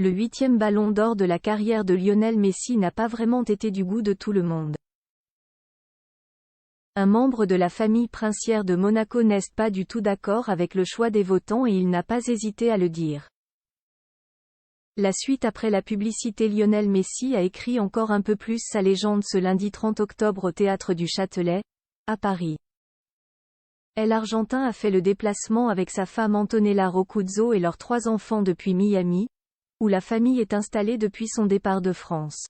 le 8e ballon d'or de la carrière de Lionel Messi n'a pas vraiment été du goût de tout le monde. Un membre de la famille princière de Monaco n'est pas du tout d'accord avec le choix des votants et il n'a pas hésité à le dire. La suite après la publicité. Lionel Messi a écrit encore un peu plus sa légende ce lundi 30 octobre au Théâtre du Châtelet, à Paris. L'Argentin a fait le déplacement avec sa femme Antonella Roccuzzo et leurs 3 enfants depuis Miami, où la famille est installée depuis son départ de France.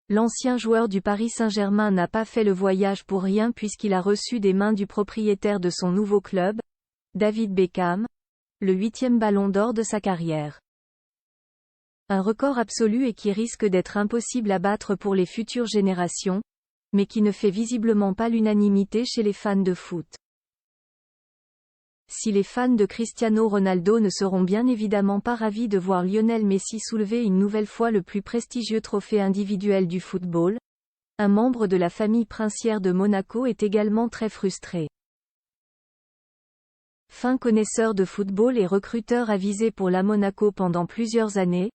L'ancien joueur du Paris Saint-Germain n'a pas fait le voyage pour rien puisqu'il a reçu des mains du propriétaire de son nouveau club, David Beckham, le 8e ballon d'or de sa carrière. Un record absolu et qui risque d'être impossible à battre pour les futures générations, mais qui ne fait visiblement pas l'unanimité chez les fans de foot. Si les fans de Cristiano Ronaldo ne seront bien évidemment pas ravis de voir Lionel Messi soulever une nouvelle fois le plus prestigieux trophée individuel du football, un membre de la famille princière de Monaco est également très frustré. Fin connaisseur de football et recruteur avisé pour la Monaco pendant plusieurs années,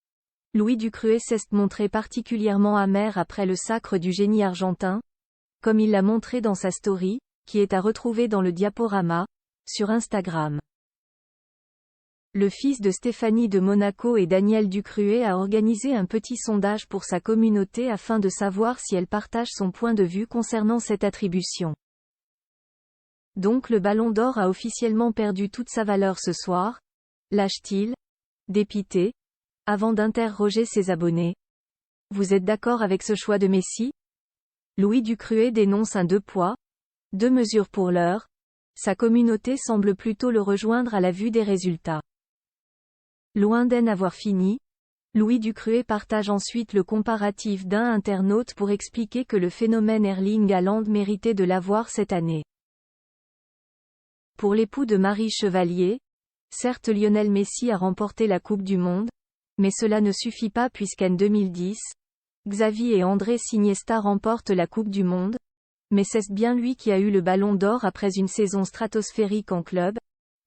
Louis Ducruet s'est montré particulièrement amer après le sacre du génie argentin, comme il l'a montré dans sa story, qui est à retrouver dans le diaporama, sur Instagram. Le fils de Stéphanie de Monaco et Daniel Ducruet a organisé un petit sondage pour sa communauté afin de savoir si elle partage son point de vue concernant cette attribution. Donc le ballon d'or a officiellement perdu toute sa valeur ce soir, lâche-t-il, dépité, avant d'interroger ses abonnés. Vous êtes d'accord avec ce choix de Messi? Louis Ducruet dénonce un 2 poids, 2 mesures pour l'heure. Sa communauté semble plutôt le rejoindre à la vue des résultats. Loin d'en avoir fini, Louis Ducruet partage ensuite le comparatif d'un internaute pour expliquer que le phénomène Erling Haaland méritait de l'avoir cette année. Pour l'époux de Marie Chevalier, certes Lionel Messi a remporté la Coupe du Monde, mais cela ne suffit pas puisqu'en 2010, Xavi et Andrés Iniesta remportent la Coupe du Monde, mais c'est bien lui qui a eu le ballon d'or après une saison stratosphérique en club,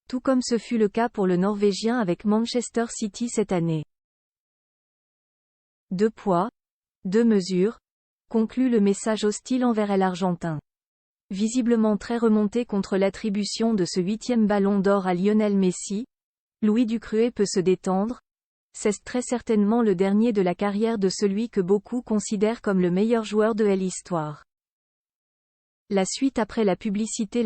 tout comme ce fut le cas pour le Norvégien avec Manchester City cette année. 2 poids, 2 mesures, conclut le message hostile envers l'Argentin. Visiblement très remonté contre l'attribution de ce 8e ballon d'or à Lionel Messi, Louis Ducruet peut se détendre. C'est très certainement le dernier de la carrière de celui que beaucoup considèrent comme le meilleur joueur de l'histoire. La suite après la publicité.